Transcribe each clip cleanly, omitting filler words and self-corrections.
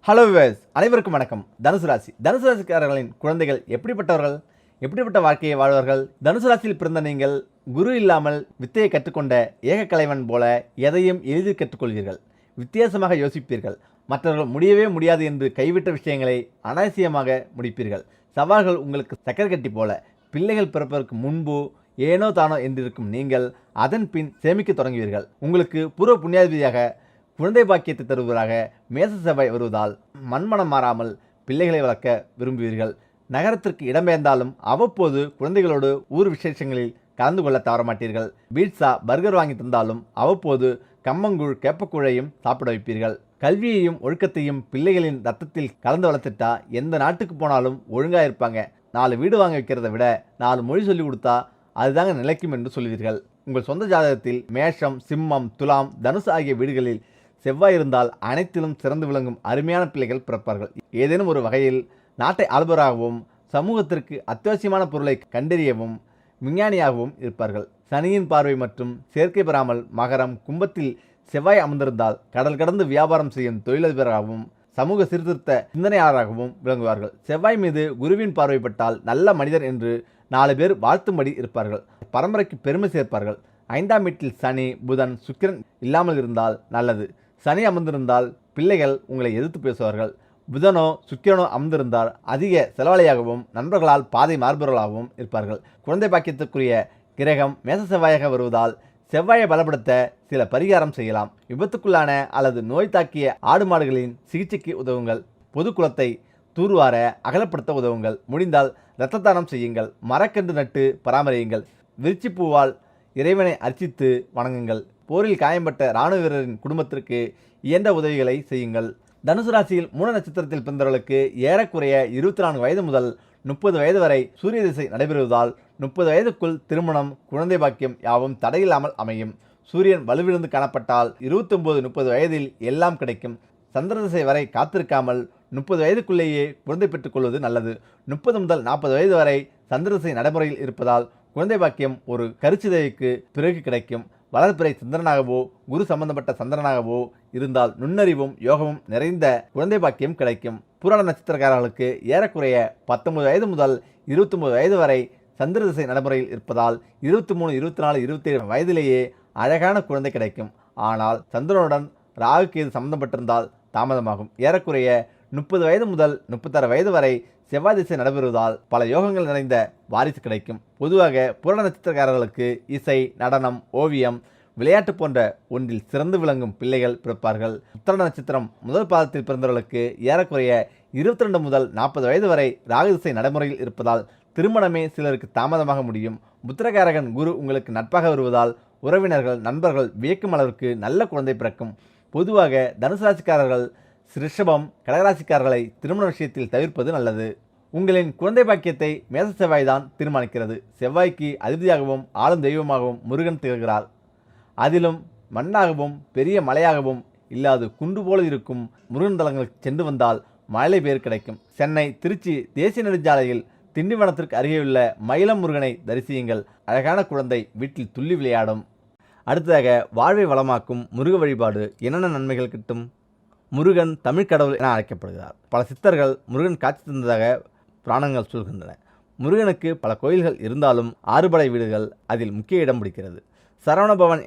Hello viewers, அனைவருக்கும் வணக்கம். தனுசு ராசி. தனுசு ராசிக்காரர்களின் குழந்தைகள் எப்படிப்பட்டவர்கள், எப்படிப்பட்ட வாழ்க்கையை வாழ்வார்கள்? தனுசு ராசியில் பிறந்த நீங்கள் குரு இல்லாமல் வித்தையை கற்றுக்கொண்ட ஏக கலைவன் போல எதையும் எளிதில் கற்றுக்கொள்வீர்கள். வித்தியாசமாக யோசிப்பீர்கள். மற்றவர்கள் முடியவே முடியாது என்று கைவிட்ட விஷயங்களை அனாவசியமாக முடிப்பீர்கள். சவால்கள் உங்களுக்கு சக்கரை கட்டி போல. பிள்ளைகள் பிறப்பதற்கு முன்பு ஏனோ தானோ என்றிருக்கும் நீங்கள் அதன் பின் சேமிக்க தொடங்குவீர்கள். உங்களுக்கு பூர்வ புண்ணியாதிபதியாக குழந்தை பாக்கியத்தை தருவதாக மேச செவ்வாய் வருவதால் மண்மனம் மாறாமல் பிள்ளைகளை வளர்க்க விரும்புவீர்கள். நகரத்திற்கு இடம்பெயர்ந்தாலும் அவ்வப்போது குழந்தைகளோடு ஊர் விசேஷங்களில் கலந்து கொள்ள தவறமாட்டீர்கள். பீட்சா பர்கர் வாங்கி தந்தாலும் அவ்வப்போது கம்மங்கூழ் கேப்பக்கூழையும் சாப்பிட வைப்பீர்கள். கல்வியையும் ஒழுக்கத்தையும் பிள்ளைகளின் ரத்தத்தில் கலந்து வளர்த்துட்டா எந்த நாட்டுக்கு போனாலும் ஒழுங்காக இருப்பாங்க. 4 வீடு வாங்க வைக்கிறத விட 4 மொழி சொல்லி கொடுத்தா அதுதாங்க நிலைக்கும் என்று சொல்வீர்கள். உங்கள் சொந்த ஜாதகத்தில் மேஷம், சிம்மம், துலாம், தனுசு ஆகிய வீடுகளில் செவ்வாய் இருந்தால் அனைத்திலும் சிறந்து விளங்கும் அருமையான பிள்ளைகள் பிறப்பார்கள். ஏதேனும் ஒரு வகையில் நாட்டை ஆள்பவராகவும் சமூகத்திற்கு அத்தியாவசியமான பொருளை கண்டறியவும் விஞ்ஞானியாகவும் இருப்பார்கள். சனியின் பார்வை மற்றும் சேர்க்கை பெறாமல் மகரம், கும்பத்தில் செவ்வாய் அமர்ந்திருந்தால் கடல் கடந்து வியாபாரம் செய்யும் தொழிலதிபராகவும் சமூக சீர்திருத்த சிந்தனையாளராகவும் விளங்குவார்கள். செவ்வாய் மீது குருவின் பார்வைப்பட்டால் நல்ல மனிதர் என்று 4 பேர் வாழ்த்தும்படி இருப்பார்கள். பரம்பரைக்கு பெருமை சேர்ப்பார்கள். 5ஆம் வீட்டில் சனி, புதன், சுக்கிரன் இல்லாமல் இருந்தால் நல்லது. சனி அமர்ந்திருந்தால் பிள்ளைகள் உங்களை எதிர்த்து பேசுவார்கள். புதனோ சுக்கிரனோ அமர்ந்திருந்தால் அதிக செலவாளியாகவும் நண்பர்களால் பாதை மாறுபவர்களாகவும் இருப்பார்கள். குழந்தை பாக்கியத்திற்குரிய கிரகம் மேச செவ்வாயாக வருவதால் செவ்வாயை பலப்படுத்த சில பரிகாரம் செய்யலாம். விபத்துக்குள்ளான அல்லது நோய் தாக்கிய ஆடு மாடுகளின் சிகிச்சைக்கு உதவுங்கள். பொது குளத்தை தூர்வார அகலப்படுத்த உதவுங்கள். முடிந்தால் இரத்த தானம் செய்யுங்கள். மரக்கன்று நட்டு பராமரியுங்கள். விருச்சிப்பூவால் இறைவனை அர்ச்சித்து வணங்குங்கள். போரில் காயம்பட்ட இராணுவ வீரரின் குடும்பத்திற்கு இயன்ற உதவிகளை செய்யுங்கள். தனுசு ராசியில் மூல நட்சத்திரத்தில் பிறந்தவர்களுக்கு ஏறக்குறைய 24 வயது முதல் 30 வயது வரை சூரிய திசை நடைபெறுவதால் 30 வயதுக்குள் திருமணம், குழந்தை பாக்கியம் யாவும் தடையில்லாமல் அமையும். சூரியன் வலுவிழந்து காணப்பட்டால் 29-30 வயதில் எல்லாம் கிடைக்கும். சந்திர திசை வரை காத்திருக்காமல் 30 வயதுக்குள்ளேயே குழந்தை பெற்றுக்கொள்வது நல்லது. 30 முதல் 40 வயது வரை சந்திர திசை நடைமுறையில் இருப்பதால் குழந்தை பாக்கியம் ஒரு கருச்சிதைக்கு பிறகு கிடைக்கும். வளர்பிறை சந்திரனாகவோ குரு சம்பந்தப்பட்ட சந்திரனாகவோ இருந்தால் நுண்ணறிவும் யோகமும் நிறைந்த குழந்தை பாக்கியம் கிடைக்கும். புராண நட்சத்திரக்காரர்களுக்கு ஏறக்குறைய 19 வயது முதல் 29 வயது வரை சந்திர திசை நடைமுறையில் இருப்பதால் 23, 24, 27 வயதிலேயே அழகான குழந்தை கிடைக்கும். ஆனால் சந்திரனுடன் ராகு கேது சம்பந்தப்பட்டிருந்தால் தாமதமாகும். ஏறக்குறைய 30 வயது முதல் 36 வயது வரை செவ்வாய் திசை நடைபெறுவதால் பல யோகங்கள் நிறைந்த வாரிசு கிடைக்கும். பொதுவாக புராண நட்சத்திரக்காரர்களுக்கு இசை, நடனம், ஓவியம், விளையாட்டு போன்ற ஒன்றில் சிறந்து விளங்கும் பிள்ளைகள் பிறப்பார்கள். உத்திராட நட்சத்திரம் முதல் பாதத்தில் பிறந்தவர்களுக்கு ஏறக்குறைய 22 முதல் 40 வயது வரை ராகு திசை நடைமுறையில் இருப்பதால் திருமணமே சிலருக்கு தாமதமாக முடியும். புத்திரகாரகன் குரு உங்களுக்கு நட்பாக வருவதால் உறவினர்கள், நண்பர்கள் வியக்கும் அளவிற்கு நல்ல குழந்தை பிறக்கும். பொதுவாக தனுசு ராசிக்காரர்கள் ரிஷபம், கடகராசிக்காரர்களை திருமண விஷயத்தில் தவிர்ப்பது நல்லது. உங்களின் குழந்தை பாக்கியத்தை மேச செவ்வாய் தான் தீர்மானிக்கிறது. செவ்வாய்க்கு அதிபதியாகவும் ஆளும் தெய்வமாகவும் முருகன் திகழ்கிறார். அதிலும் மண்ணாகவும் பெரிய மலையாகவும் இல்லாது குண்டு போல இருக்கும் முருகன் தலங்களுக்கு சென்று வந்தால் மழை பேர் கிடைக்கும். சென்னை, திருச்சி தேசிய நெடுஞ்சாலையில் திண்டிவனத்திற்கு அருகேயுள்ள மயிலம் முருகனை தரிசியுங்கள். அழகான குழந்தை வீட்டில் துள்ளி விளையாடும். அடுத்ததாக வாழ்வை வளமாக்கும் முருக வழிபாடு. என்னென்ன நன்மைகள் கிட்டும்? முருகன் தமிழ் கடவுள் என அழைக்கப்படுகிறார். பல சித்தர்கள் முருகன் காட்சி தந்ததாக புராணங்கள் சொல்கின்றன. முருகனுக்கு பல கோயில்கள் இருந்தாலும் 6 படை வீடுகள் அதில் முக்கிய இடம் பிடிக்கிறது. சரவணபவன்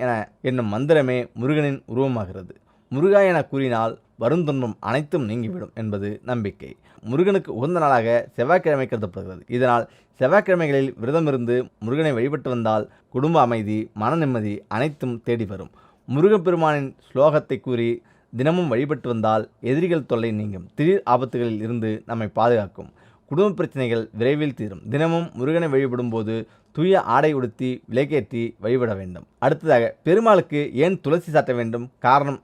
என்னும் மந்திரமே முருகனின் உருவமாகிறது. முருகா என கூறினால் வருந்துன்பம் அனைத்தும் நீங்கிவிடும் என்பது நம்பிக்கை. முருகனுக்கு உகந்த நாளாக செவ்வாய்க்கிழமை கருதப்படுகிறது. இதனால் செவ்வாய்க்கிழமைகளில் விரதமிருந்து முருகனை வழிபட்டு வந்தால் குடும்ப அமைதி, மன நிம்மதி அனைத்தும் தேடி வரும். முருகப்பெருமானின் ஸ்லோகத்தை கூறி தினமும் வழிபட்டு வந்தால் எதிரிகள் தொல்லை நீங்கும். திடீர் ஆபத்துகளில் இருந்து நம்மை பாதுகாக்கும். குடும்ப பிரச்சனைகள் விரைவில் தீரும். தினமும் முருகனை வழிபடும் போது தூய ஆடை உடுத்தி விளக்கேற்றி வழிபட வேண்டும். அடுத்ததாக பெருமாளுக்கு ஏன் துளசி சாட்ட வேண்டும்? காரணம்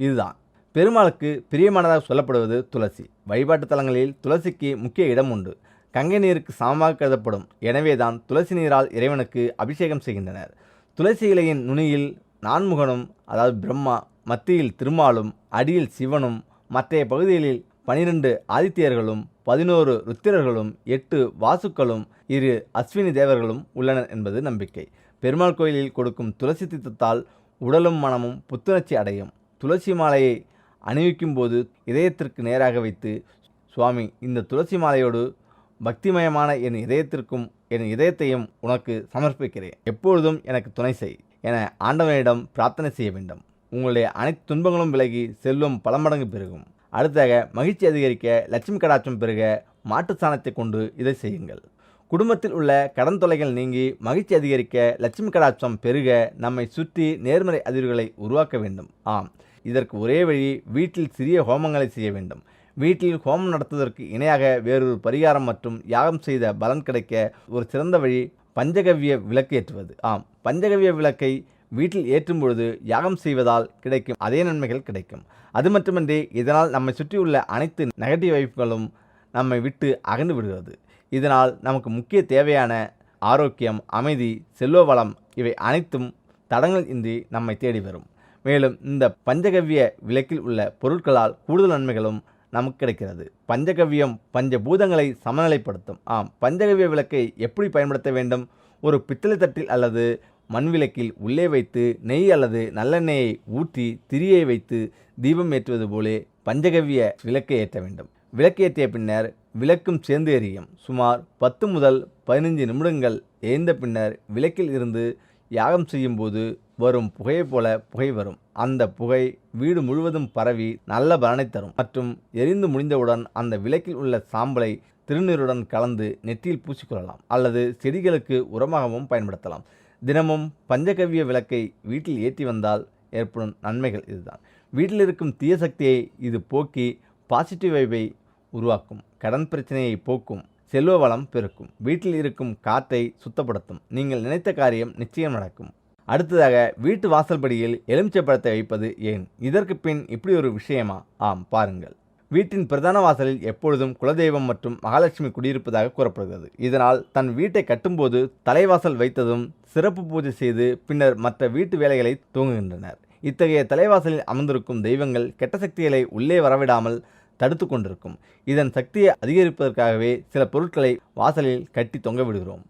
இதுதான். பெருமாளுக்கு பிரியமானதாக சொல்லப்படுவது துளசி. வழிபாட்டு தலங்களில் துளசிக்கு முக்கிய இடம் உண்டு. கங்கை நீருக்கு சமமாக கருதப்படும். எனவேதான் துளசி நீரால் இறைவனுக்கு அபிஷேகம் செய்கின்றனர். துளசி இலையின் நுனியில் நான்முகனும், அதாவது பிரம்மா, மத்தியில் திருமாலும், அடியில் சிவனும், மற்றைய பகுதிகளில் 12 ஆதித்யர்களும், 11 ருத்திரர்களும், 8 வாசுக்களும், 2 அஸ்வினி தேவர்களும் உள்ளனர் என்பது நம்பிக்கை. பெருமாள் கோயிலில் கொடுக்கும் துளசி தீர்த்தத்தால் உடலும் மனமும் புத்துணர்ச்சி அடையும். துளசி மாலையை அணிவிக்கும் போது இதயத்திற்கு நேராக வைத்து, சுவாமி, இந்த துளசி மாலையோடு பக்திமயமான என் இதயத்தையும் உனக்கு சமர்ப்பிக்கிறேன். எப்பொழுதும் எனக்கு துணை செய் என ஆண்டவனிடம் பிரார்த்தனை செய்ய வேண்டும். உங்களுடைய அனைத்து துன்பங்களும் விலகி செல்வம் பல மடங்கு பெருகும். அடுத்ததாக, மகிழ்ச்சி அதிகரிக்க, லட்சுமி கடாட்சம் பெருக மாட்டு சாணத்தை கொண்டு இதை செய்யுங்கள். குடும்பத்தில் உள்ள கடன் தொல்லைகள் நீங்கி மகிழ்ச்சி அதிகரிக்க, லட்சுமி கடாட்சம் பெருக நம்மை சுற்றி நேர்மறை அதிர்வுகளை உருவாக்க வேண்டும். ஆம், இதற்கு ஒரே வழி, வீட்டில் சிறிய ஹோமங்களை செய்ய வேண்டும். வீட்டில் ஹோமம் நடத்துவதற்கு இணையாக வேறொரு பரிகாரம் மற்றும் யாகம் செய்த பலன் கிடைக்க ஒரு சிறந்த வழி பஞ்சகவ்ய விளக்கு ஏற்றுவது. ஆம், பஞ்சகவ்ய விளக்கை வீட்டில் ஏற்றும் பொழுது யாகம் செய்வதால் கிடைக்கும் அதே நன்மைகள் கிடைக்கும். அது மட்டுமின்றி இதனால் நம்மை சுற்றியுள்ள அனைத்து நெகட்டிவ் வைப்புகளும் நம்மை விட்டு அகன்று விடுகிறது. இதனால் நமக்கு முக்கிய தேவையான ஆரோக்கியம், அமைதி, செல்வ வளம் இவை அனைத்தும் தடங்கள் இன்றி நம்மை தேடி வரும். மேலும் இந்த பஞ்சகவ்ய விளக்கில் உள்ள பொருட்களால் கூடுதல் நன்மைகளும் நமக்கு கிடைக்கிறது. பஞ்சகவ்யம் பஞ்சபூதங்களை சமநிலைப்படுத்தும். ஆம், பஞ்சகவ்ய விளக்கை எப்படி பயன்படுத்த வேண்டும்? ஒரு பித்தளை தட்டில் அல்லது மண் விளக்கில் உள்ளே வைத்து நெய் அல்லது நல்லெண்ணெயை ஊற்றி திரியை வைத்து தீபம் ஏற்றுவது போலே பஞ்சகவ்ய விளக்கை ஏற்ற வேண்டும். விளக்கு ஏற்றிய பின்னர் விளக்கும் சேர்ந்து எரியும். சுமார் 10 முதல் 15 நிமிடங்கள் எரிந்த பின்னர் விளக்கில் இருந்து யாகம் செய்யும் போது வரும் புகையை போல புகை வரும். அந்த புகை வீடு முழுவதும் பரவி நல்ல பலனை தரும். மற்றும் எரிந்து முடிந்தவுடன் அந்த விளக்கில் உள்ள சாம்பலை திருநீருடன் கலந்து நெற்றியில் பூசிக்கொள்ளலாம் அல்லது செடிகளுக்கு உரமாகவும் பயன்படுத்தலாம். தினமும் பஞ்சகவ்ய விளக்கை வீட்டில் ஏற்றி வந்தால் ஏற்படும் நன்மைகள் இதுதான். வீட்டில் இருக்கும் தீய சக்தியை இது போக்கி பாசிட்டிவ் வைபை உருவாக்கும். கடன் பிரச்சனையை போக்கும். செல்வ வளம் பெருக்கும். வீட்டில் இருக்கும் காற்றை சுத்தப்படுத்தும். நீங்கள் நினைத்த காரியம் நிச்சயம் நடக்கும். அடுத்ததாக, வீட்டு வாசல்படியில் எலுமிச்சை பழத்தை வைப்பது ஏன்? இதற்கு பின் இப்படி ஒரு விஷயமா? ஆம், பாருங்கள். வீட்டின் பிரதான வாசலில் எப்பொழுதும் குலதெய்வம் மற்றும் மகாலட்சுமி குடியிருப்பதாக கூறப்படுகிறது. இதனால் தன் வீட்டை கட்டும்போது தலைவாசல் வைத்ததும் சிறப்பு பூஜை செய்து பின்னர் மற்ற வீட்டு வேலைகளை துவங்குகின்றனர். இத்தகைய தலைவாசலில் அமர்ந்திருக்கும் தெய்வங்கள் கெட்ட சக்திகளை உள்ளே வரவிடாமல் தடுத்து கொண்டிருக்கும். இதன் சக்தியை அதிகரிப்பதற்காகவே சில பொருட்களை வாசலில் கட்டி தொங்க விடுகிறோம்.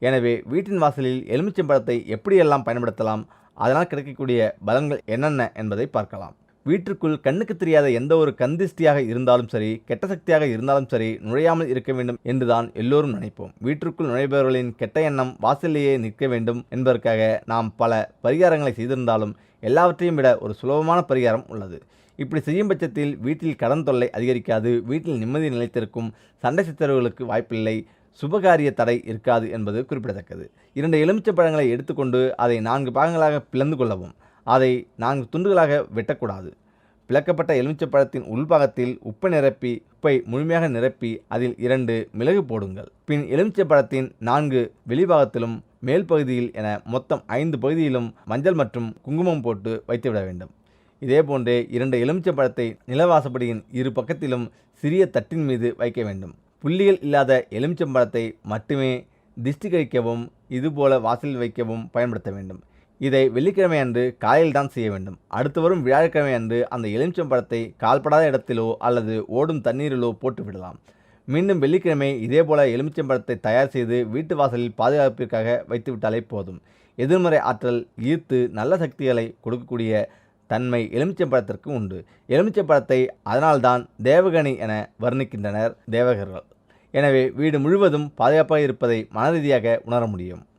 எனவே வீட்டின் வாசலில் எலுமிச்சம்பழத்தை எப்படியெல்லாம் பயன்படுத்தலாம், அதனால் கிடைக்கக்கூடிய பலன்கள் என்னென்ன என்பதை பார்க்கலாம். வீட்டிற்குள் கண்ணுக்கு தெரியாத எந்த ஒரு கந்திஷ்டியாக இருந்தாலும் சரி, கெட்ட சக்தியாக இருந்தாலும் சரி, நுழையாமல் இருக்க வேண்டும் என்றுதான் எல்லோரும் நினைப்போம். வீட்டிற்குள் நுழைபவர்களின் கெட்ட எண்ணம் வாசலிலேயே நிற்க வேண்டும் என்பதற்காக நாம் பல பரிகாரங்களை செய்திருந்தாலும் எல்லாவற்றையும் விட ஒரு சுலபமான பரிகாரம் உள்ளது. இப்படி செய்யும் பட்சத்தில் வீட்டில் கடன் தொல்லை அதிகரிக்காது, வீட்டில் நிம்மதி நிலைத்திருக்கும், சண்டை சச்சரவுகளுக்கு வாய்ப்பில்லை, சுபகாரிய தடை இருக்காது என்பது குறிப்பிடத்தக்கது. 2 எலுமிச்சை பழங்களை எடுத்துக்கொண்டு அதை 4 பாகங்களாக பிளந்து கொள்ளவும். அதை 4 துண்டுகளாக வெட்டக்கூடாது. பிளக்கப்பட்ட எலுமிச்சை பழத்தின் உள்பாகத்தில் உப்பை முழுமையாக நிரப்பி அதில் 2 மிளகு போடுங்கள். பின் எலுமிச்சை பழத்தின் 4 வெளிபாகத்திலும் மேல் பகுதியில் என மொத்தம் 5 பகுதியிலும் மஞ்சள் மற்றும் குங்குமம் போட்டு வைத்துவிட வேண்டும். இதேபோன்றே 2 எலுமிச்சை பழத்தை நிலவாசப்படியின் 2 பக்கத்திலும் சிறிய தட்டின் மீது வைக்க வேண்டும். புள்ளிகள் இல்லாத எலுமிச்சம்பழத்தை மட்டுமே திஷ்டி கழிக்கவும் இதுபோல வாசலில் வைக்கவும் பயன்படுத்த வேண்டும். இதை வெள்ளிக்கிழமை அன்று காலையில் தான் செய்ய வேண்டும். அடுத்து வரும் வியாழக்கிழமை அன்று அந்த எலுமிச்சம்பழத்தை கால்படாத இடத்திலோ அல்லது ஓடும் தண்ணீரிலோ போட்டு விடலாம். மீண்டும் வெள்ளிக்கிழமை இதேபோல எலுமிச்சம்பழத்தை தயார் செய்து வீட்டு வாசலில் பாதுகாப்பிற்காக வைத்துவிட்டாலே போதும். எதிர்மறை ஆற்றல் ஈர்த்து நல்ல சக்திகளை கொடுக்கக்கூடிய தன்மை எலுமிச்சம்பழத்திற்கு உண்டு. எலுமிச்சம்பழத்தை அதனால்தான் தேவகனி என வர்ணிக்கின்றனர் தேவகர்கள். எனவே வீடு முழுவதும் பாதுகாப்பாக இருப்பதை மனரீதியாக உணர முடியும்.